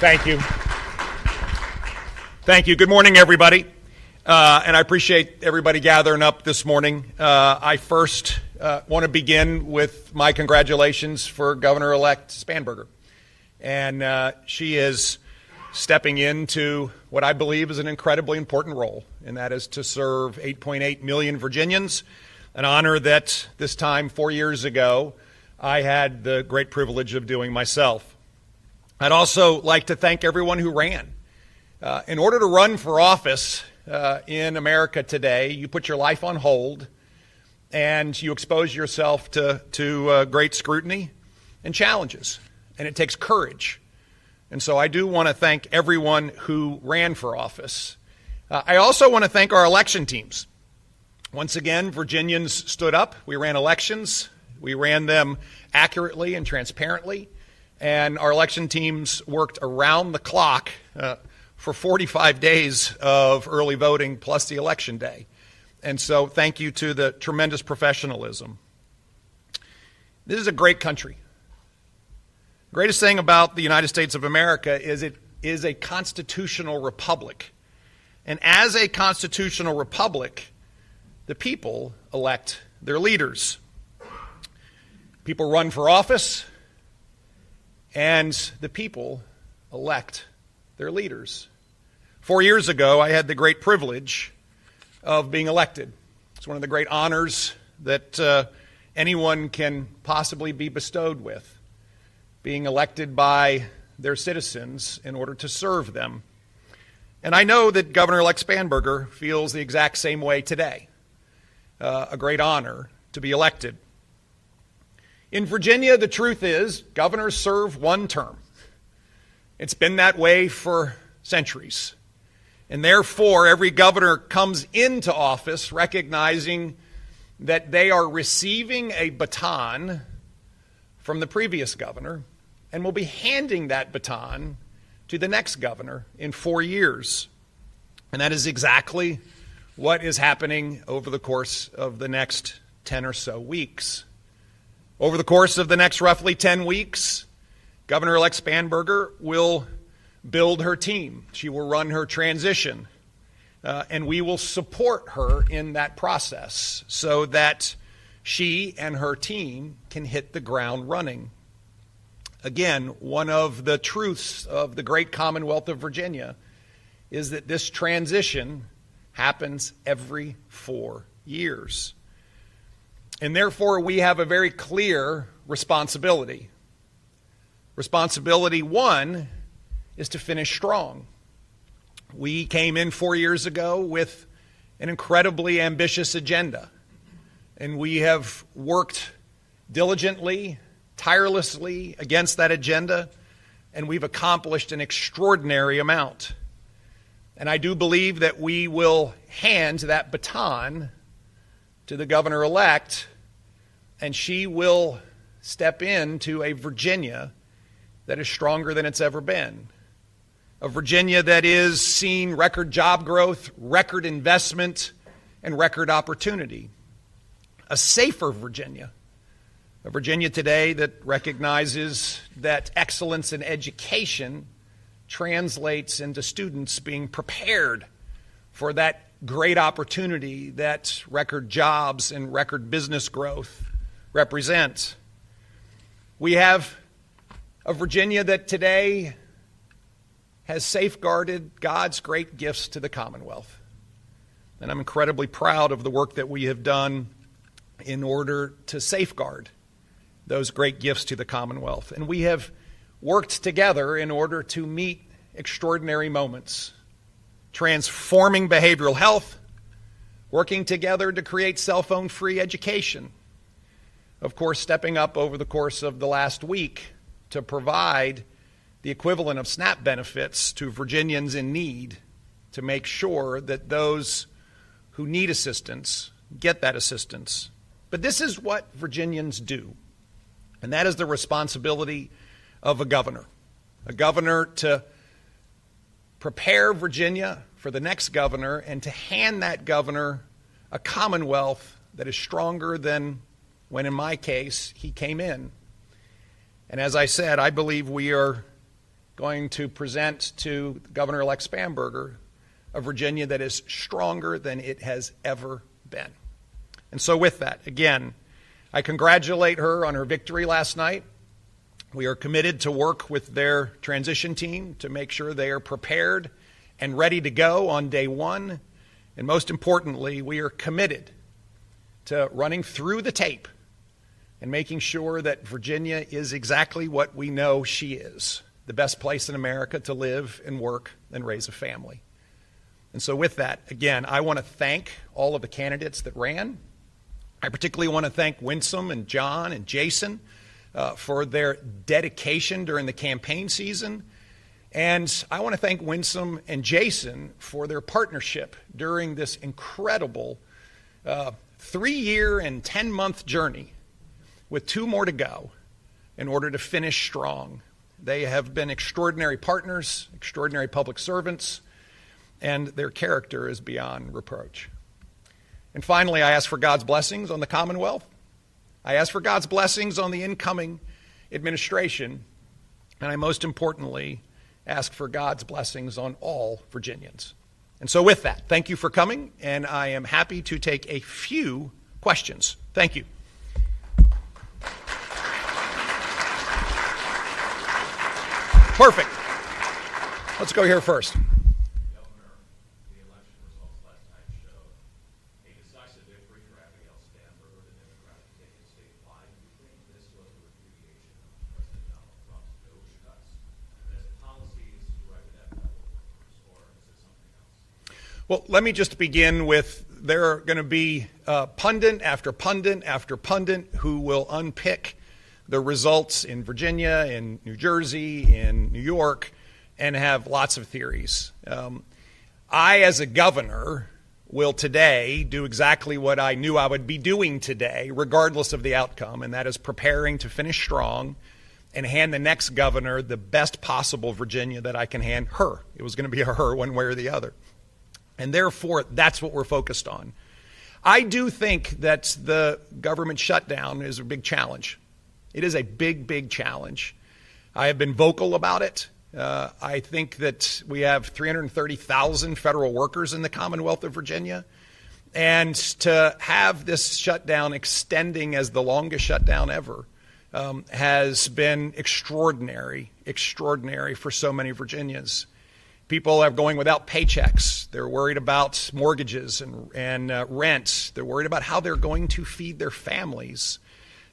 Thank you. Thank you. Good morning, everybody. And I appreciate everybody gathering up this morning. I first want to begin with my congratulations for Governor-elect Spanberger. And she is stepping into what I believe is an incredibly important role, and that is to serve 8.8 million Virginians, an honor that this time 4 years ago I had the great privilege of doing myself. I'd also like to thank everyone who ran. In order to run for office in America today, you put your life on hold and you expose yourself to great scrutiny and challenges, and it takes courage. And so I do want to thank everyone who ran for office. I also want to thank our election teams. Once again, Virginians stood up. We ran elections. We ran them accurately and transparently. And our election teams worked around the clock for 45 days of early voting plus the election day. And so thank you to the tremendous professionalism. This is a great country. The greatest thing about the United States of America is it is a constitutional republic. And as a constitutional republic, the people elect their leaders. People run for office, and the people elect their leaders. 4 years ago, I had the great privilege of being elected. It's one of the great honors that anyone can possibly be bestowed with, being elected by their citizens in order to serve them. And I know that Governor-elect Spanberger feels the exact same way today. A great honor to be elected. In Virginia, the truth is, governors serve one term. It's been that way for centuries. And therefore, every governor comes into office recognizing that they are receiving a baton from the previous governor and will be handing that baton to the next governor in 4 years. And that is exactly what is happening over the course of the next 10 or so weeks. Over the course of the next roughly 10 weeks, Governor-elect Spanberger will build her team. She will run her transition, and we will support her in that process so that she and her team can hit the ground running. Again, one of the truths of the great Commonwealth of Virginia is that this transition happens every 4 years. And therefore, we have a very clear responsibility. Responsibility one is to finish strong. We came in 4 years ago with an incredibly ambitious agenda, and we have worked diligently, tirelessly against that agenda, and we've accomplished an extraordinary amount. And I do believe that we will hand that baton to the governor-elect, and she will step into a Virginia that is stronger than it's ever been. A Virginia that is seeing record job growth, record investment, and record opportunity. A safer Virginia. A Virginia today that recognizes that excellence in education translates into students being prepared for that great opportunity that record jobs and record business growth represent. We have a Virginia that today has safeguarded God's great gifts to the Commonwealth. And I'm incredibly proud of the work that we have done in order to safeguard those great gifts to the Commonwealth. And we have worked together in order to meet extraordinary moments, transforming behavioral health, working together to create cell phone-free education. Of course, stepping up over the course of the last week to provide the equivalent of SNAP benefits to Virginians in need to make sure that those who need assistance get that assistance. But this is what Virginians do, and that is the responsibility of a governor to prepare Virginia for the next governor and to hand that governor a Commonwealth that is stronger than when, in my case, he came in. And as I said, I believe we are going to present to Governor-elect Spanberger a Virginia that is stronger than it has ever been. And so with that, again, I congratulate her on her victory last night. We are committed to work with their transition team to make sure they are prepared and ready to go on day one. And most importantly, we are committed to running through the tape and making sure that Virginia is exactly what we know she is, the best place in America to live and work and raise a family. And so with that, again, I want to thank all of the candidates that ran. I particularly want to thank Winsome and John and Jason for their dedication during the campaign season. And I want to thank Winsome and Jason for their partnership during this incredible 3-year and 10-month journey with 2 more to go in order to finish strong. They have been extraordinary partners, extraordinary public servants, and their character is beyond reproach. And finally, I ask for God's blessings on the Commonwealth. I ask for God's blessings on the incoming administration, and I most importantly ask for God's blessings on all Virginians. And so with that, thank you for coming, and I am happy to take a few questions. Thank you. Perfect. Let's go here first. Governor, the election results last night showed a decisive victory for Abigail Spanberger, the Democratic ticket statewide. Do you think this was a repudiation of President Donald Trump's DOGE cuts as policies directed at federal workers, or is it something else? Well, let me just begin with there are going to be pundit after pundit after pundit who will unpick the results in Virginia, in New Jersey, in New York, and have lots of theories. I, as a governor, will today do exactly what I knew I would be doing today, regardless of the outcome, and that is preparing to finish strong and hand the next governor the best possible Virginia that I can hand her. It was going to be a her one way or the other. And therefore, that's what we're focused on. I do think that the government shutdown is a big challenge. It is a big, big challenge. I have been vocal about it. I think that we have 330,000 federal workers in the Commonwealth of Virginia. And to have this shutdown extending as the longest shutdown ever has been extraordinary for so many Virginians. People are going without paychecks. They're worried about mortgages and rent. They're worried about how they're going to feed their families.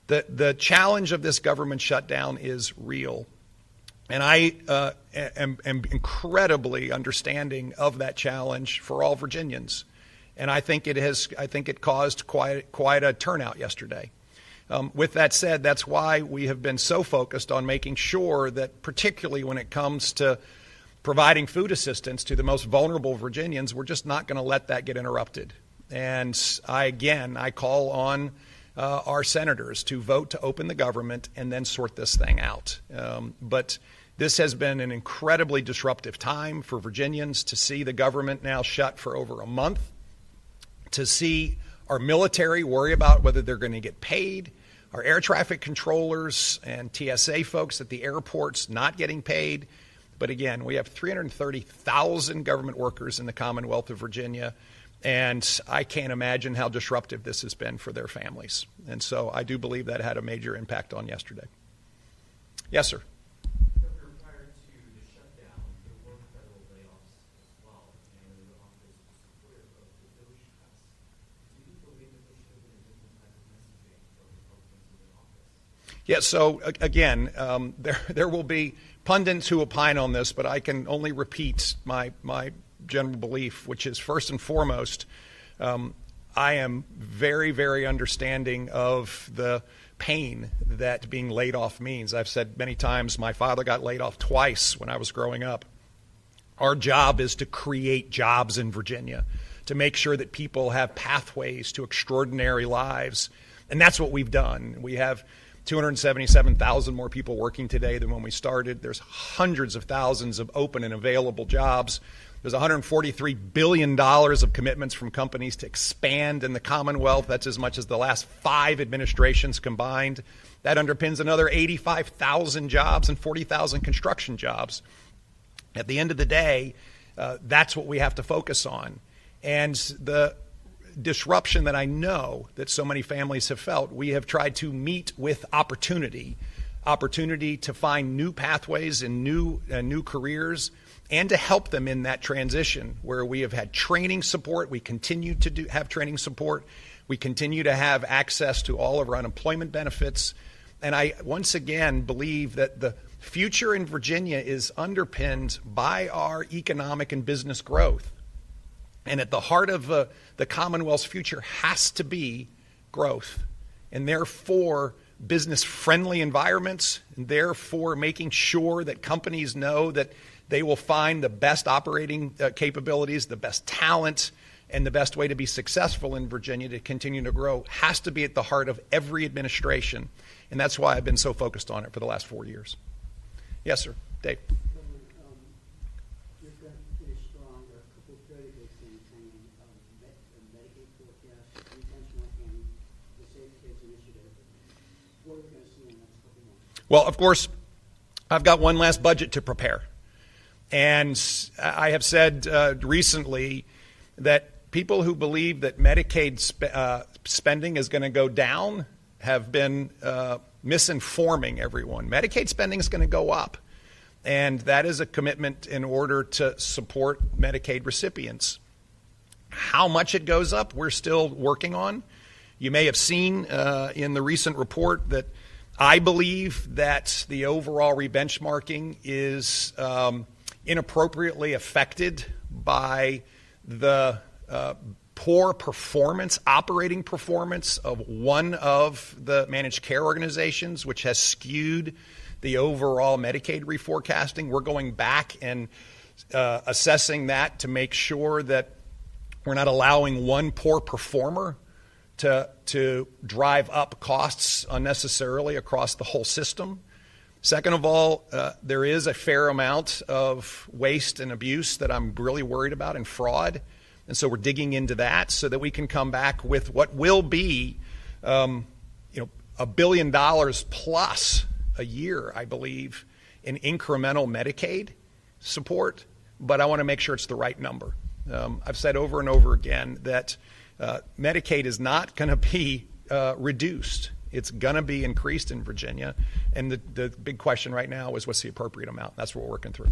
The challenge of this government shutdown is real. And I am incredibly understanding of that challenge for all Virginians. And I think it caused quite a turnout yesterday. With that said, that's why we have been so focused on making sure that, particularly when it comes to providing food assistance to the most vulnerable Virginians, we're just not going to let that get interrupted. And I call on our senators to vote to open the government and then sort this thing out. But this has been an incredibly disruptive time for Virginians to see the government now shut for over a month, to see our military worry about whether they're going to get paid, our air traffic controllers and TSA folks at the airports not getting paid. But again, we have 330,000 government workers in the Commonwealth of Virginia, and I can't imagine how disruptive this has been for their families. And so I do believe that had a major impact on yesterday. Yes, sir. Governor, prior to the shutdown, there were federal layoffs as well, and your office was supportive of the DOGE cuts. Do you believe that there should have been a different type of messaging from Republicans in the office? Yeah, so again, there will be pundits who opine on this, but I can only repeat my general belief, which is first and foremost, I am very, very understanding of the pain that being laid off means. I've said many times my father got laid off twice when I was growing up. Our job is to create jobs in Virginia, to make sure that people have pathways to extraordinary lives. And that's what we've done. We have 277,000 more people working today than when we started. There's hundreds of thousands of open and available jobs. There's $143 billion of commitments from companies to expand in the Commonwealth. That's as much as the last 5 administrations combined. That underpins another 85,000 jobs and 40,000 construction jobs. At the end of the day, that's what we have to focus on. And the disruption that I know that so many families have felt, we have tried to meet with opportunity to find new pathways and new careers, and to help them in that transition, where we have had training support. We continue to have training support. We continue to have access to all of our unemployment benefits. And I once again believe that the future in Virginia is underpinned by our economic and business growth. And at the heart of the Commonwealth's future has to be growth, and therefore business-friendly environments, and therefore making sure that companies know that they will find the best operating capabilities, the best talent, and the best way to be successful in Virginia to continue to grow has to be at the heart of every administration. And that's why I've been so focused on it for the last 4 years. Yes, sir. Dave. You've got pretty strong, a couple of very big things hanging, Medicaid forecast, intentional and the Safe Kids initiative. What are we going to see in the next couple of months? Well, of course, I've got one last budget to prepare. And I have said recently that people who believe that Medicaid spending is going to go down have been misinforming everyone. Medicaid spending is going to go up. And that is a commitment in order to support Medicaid recipients. How much it goes up, we're still working on. You may have seen in the recent report that I believe that the overall rebenchmarking is inappropriately affected by the poor performance, operating performance of one of the managed care organizations, which has skewed the overall Medicaid reforecasting. We're going back and assessing that to make sure that we're not allowing one poor performer to drive up costs unnecessarily across the whole system. Second of all, there is a fair amount of waste and abuse that I'm really worried about, and fraud. And so we're digging into that so that we can come back with what will be $1 billion plus a year, I believe, in incremental Medicaid support. But I want to make sure it's the right number. I've said over and over again that Medicaid is not going to be reduced. It's going to be increased in Virginia. And the big question right now is, what's the appropriate amount? That's what we're working through.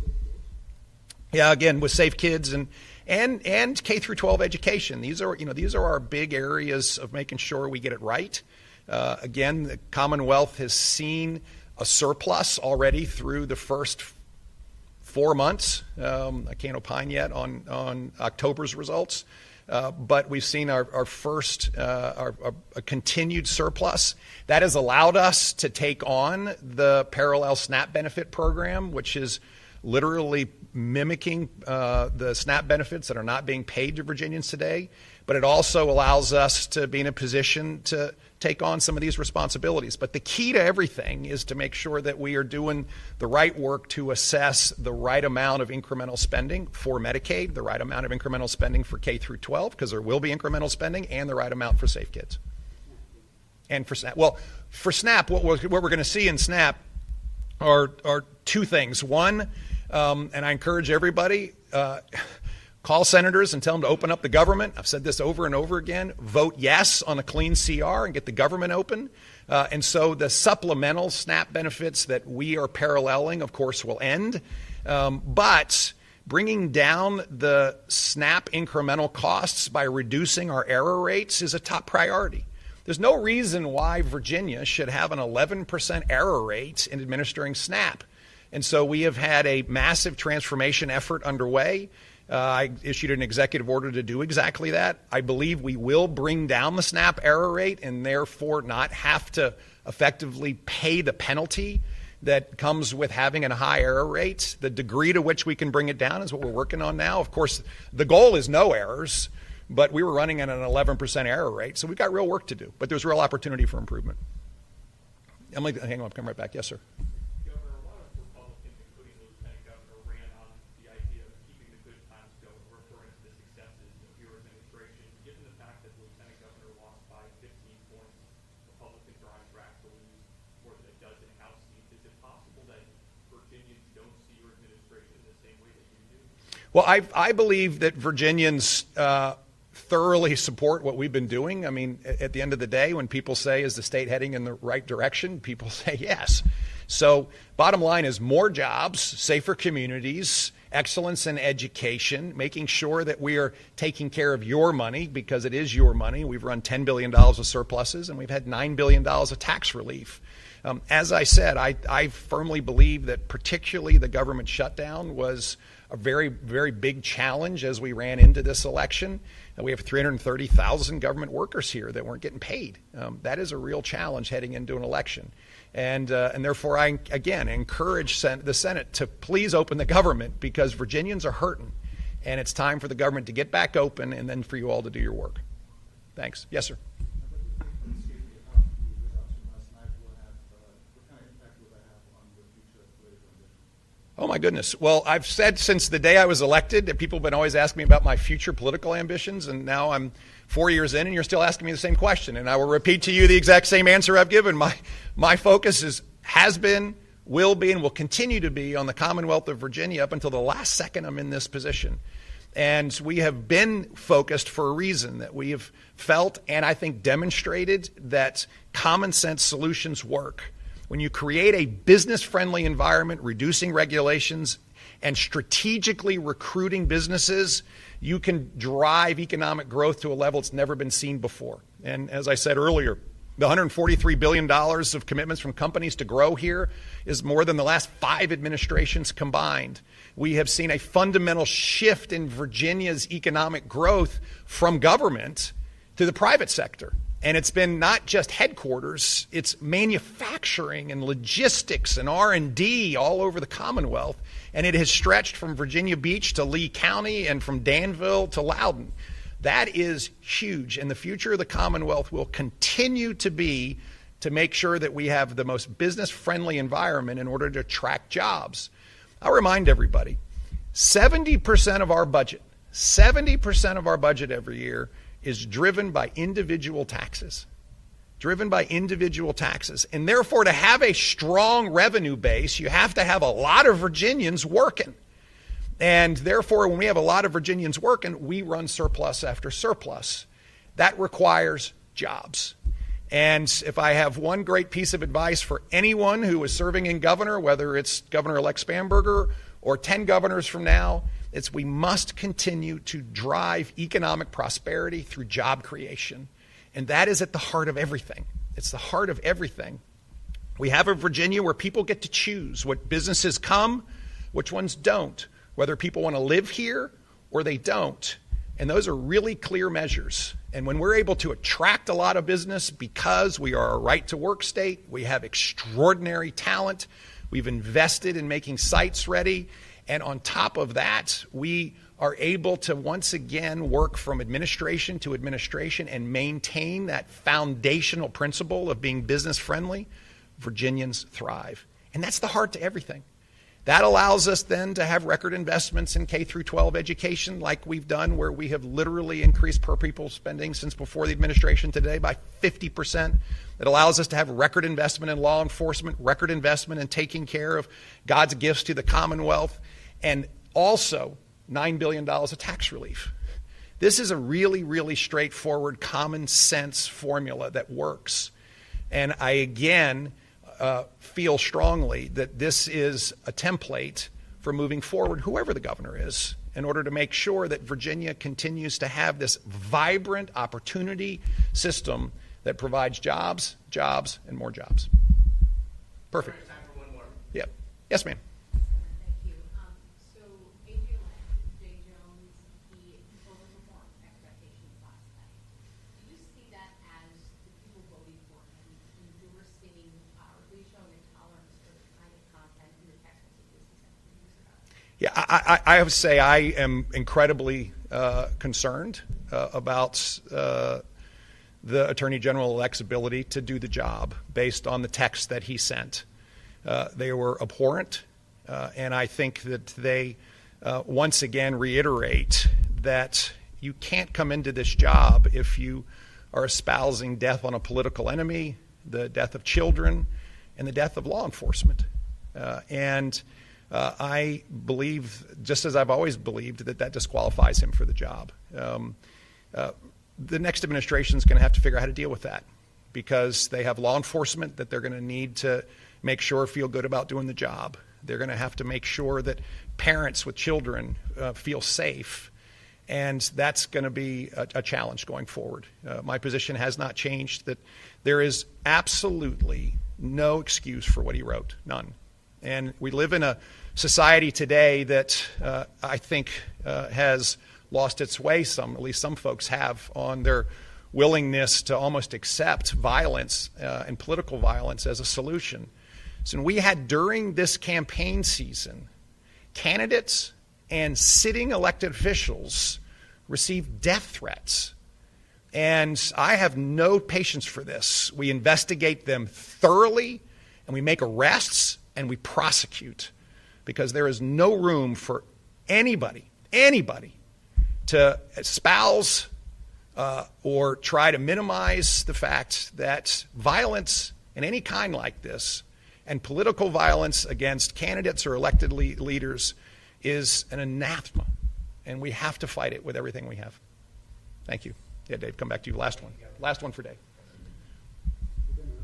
Yeah, again, with Safe Kids and K through 12 education, these are our big areas of making sure we get it right. Again, the Commonwealth has seen a surplus already through the first 4 months. I can't opine yet on October's results, but we've seen our first a continued surplus. That has allowed us to take on the parallel SNAP benefit program, which is literally mimicking the SNAP benefits that are not being paid to Virginians today. But it also allows us to be in a position to take on some of these responsibilities. But the key to everything is to make sure that we are doing the right work to assess the right amount of incremental spending for Medicaid, the right amount of incremental spending for K through 12, because there will be incremental spending, and the right amount for Safe Kids. And for SNAP. Well, for SNAP, what we're going to see in SNAP are two things. One, and I encourage everybody, call senators and tell them to open up the government. I've said this over and over again. Vote yes on a clean CR and get the government open. And so the supplemental SNAP benefits that we are paralleling, of course, will end. But bringing down the SNAP incremental costs by reducing our error rates is a top priority. There's no reason why Virginia should have an 11% error rate in administering SNAP. And so we have had a massive transformation effort underway. I issued an executive order to do exactly that. I believe we will bring down the SNAP error rate and therefore not have to effectively pay the penalty that comes with having a high error rate. The degree to which we can bring it down is what we're working on now. Of course, the goal is no errors, but we were running at an 11% error rate, so we've got real work to do. But there's real opportunity for improvement. Emily, hang on, come right back. Yes, sir. Governor, a lot of Republicans, including Lieutenant Governor, ran on the idea of keeping the good times going Well, I believe that Virginians thoroughly support what we've been doing. I mean, at the end of the day, when people say, is the state heading in the right direction? People say yes. So bottom line is more jobs, safer communities, excellence in education, making sure that we are taking care of your money because it is your money. We've run $10 billion of surpluses and we've had $9 billion of tax relief. As I said, I firmly believe that particularly the government shutdown was a very, very big challenge as we ran into this election. We have 330,000 government workers here that weren't getting paid. That is a real challenge heading into an election. And therefore, I, again, encourage the Senate to please open the government because Virginians are hurting. And it's time for the government to get back open and then for you all to do your work. Thanks. Yes, sir. Oh, my goodness. Well, I've said since the day I was elected that people have been always asking me about my future political ambitions, and now I'm 4 years in, and you're still asking me the same question. And I will repeat to you the exact same answer I've given. My focus has been, will be, and will continue to be on the Commonwealth of Virginia up until the last second I'm in this position. And we have been focused for a reason, that we have felt and I think demonstrated that common sense solutions work. When you create a business-friendly environment, reducing regulations, and strategically recruiting businesses, you can drive economic growth to a level it's never been seen before. And as I said earlier, the $143 billion of commitments from companies to grow here is more than the last 5 administrations combined. We have seen a fundamental shift in Virginia's economic growth from government to the private sector. And it's been not just headquarters, it's manufacturing and logistics and R&D all over the Commonwealth. And it has stretched from Virginia Beach to Lee County and from Danville to Loudoun. That is huge. And the future of the Commonwealth will continue to be to make sure that we have the most business-friendly environment in order to attract jobs. I'll remind everybody, 70% of our budget every year is driven by individual taxes. And therefore, to have a strong revenue base, you have to have a lot of Virginians working. And therefore, when we have a lot of Virginians working, we run surplus after surplus. That requires jobs. And if I have one great piece of advice for anyone who is serving in governor, whether it's Governor-elect Spanberger or 10 governors from now, it's we must continue to drive economic prosperity through job creation. And that is at the heart of everything. It's the heart of everything. We have a Virginia where people get to choose what businesses come, which ones don't, whether people want to live here or they don't. And those are really clear measures. And when we're able to attract a lot of business because we are a right-to-work state, we have extraordinary talent, we've invested in making sites ready, and on top of that, we are able to once again work from administration to administration and maintain that foundational principle of being business-friendly. Virginians thrive. And that's the heart to everything. That allows us then to have record investments in K through 12 education like we've done, where we have literally increased per pupil spending since before the administration today by 50%. It allows us to have record investment in law enforcement, record investment in taking care of God's gifts to the Commonwealth, and also $9 billion of tax relief. This is a really, really straightforward, common sense formula that works. And I, again, feel strongly that this is a template for moving forward, whoever the governor is, in order to make sure that Virginia continues to have this vibrant opportunity system that provides jobs, jobs, and more jobs. Perfect. Time for one more. Yep. Yes, ma'am. Thank you. So, Abigail J. Jones, he overperformed expectations last night. Do you see that as the people voting for him endorsing or at least showing a tolerance for the kind of content in the text messages he sent 3 years ago? Yeah, I have to say I am incredibly concerned about the Attorney General-elect's ability to do the job based on the text that he sent. They were abhorrent, and I think that they once again reiterate that you can't come into this job if you are espousing death on a political enemy, the death of children, and the death of law enforcement. And I believe, just as I've always believed, that disqualifies him for the job. The next administration is going to have to figure out how to deal with that, because they have law enforcement that they're going to need to make sure feel good about doing the job. They're going to have to make sure that parents with children feel safe, and that's going to be a challenge going forward. My position has not changed, that there is absolutely no excuse for what he wrote, none. And we live in a society today that I think has lost its way, at least some folks have, on their willingness to almost accept violence and political violence as a solution. So we had, during this campaign season, candidates and sitting elected officials receive death threats. And I have no patience for this. We investigate them thoroughly, and we make arrests, and we prosecute, because there is no room for anybody to espouse or try to minimize the fact that violence in any kind like this, and political violence against candidates or elected leaders, is an anathema, and we have to fight it with everything we have. Thank you. Yeah, Dave, come back to you. Last one. Last one for Dave. We're going to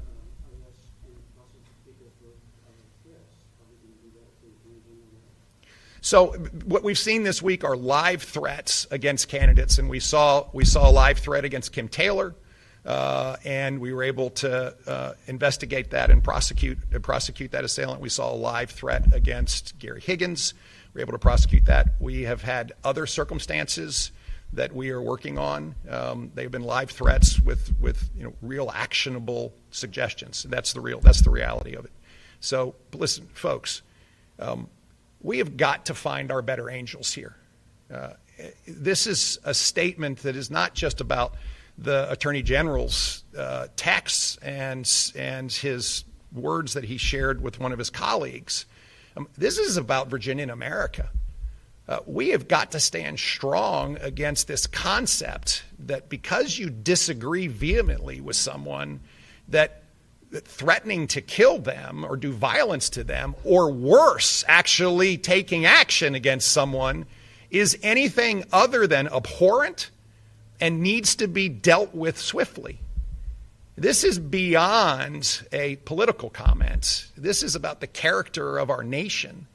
arrest and prosecute people for threats. Are we going to do that to Attorney General? So what we've seen this week are live threats against candidates, and we saw a live threat against Kim Taylor, and we were able to investigate that and prosecute that assailant. We saw a live threat against Gary Higgins. We were able to prosecute that. We have had other circumstances that we are working on. They've been live threats with real actionable suggestions. That's the reality of it. So listen, folks, we have got to find our better angels here. This is a statement that is not just about the Attorney General's texts and his words that he shared with one of his colleagues. This is about Virginia and America. We have got to stand strong against this concept that because you disagree vehemently with someone, that threatening to kill them or do violence to them, or worse, actually taking action against someone, is anything other than abhorrent and needs to be dealt with swiftly. This is beyond a political comment. This is about the character of our nation.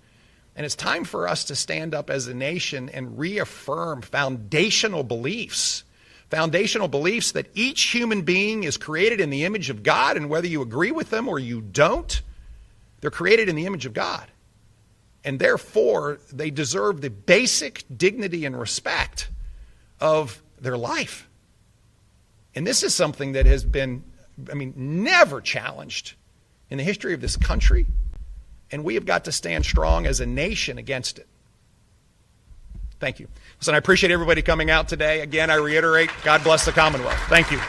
And it's time for us to stand up as a nation and reaffirm foundational beliefs that each human being is created in the image of God, and whether you agree with them or you don't, they're created in the image of God. And therefore, they deserve the basic dignity and respect of their life. And this is something that has been, never challenged in the history of this country. And we have got to stand strong as a nation against it. Thank you. Listen, I appreciate everybody coming out today. Again, I reiterate, God bless the Commonwealth. Thank you.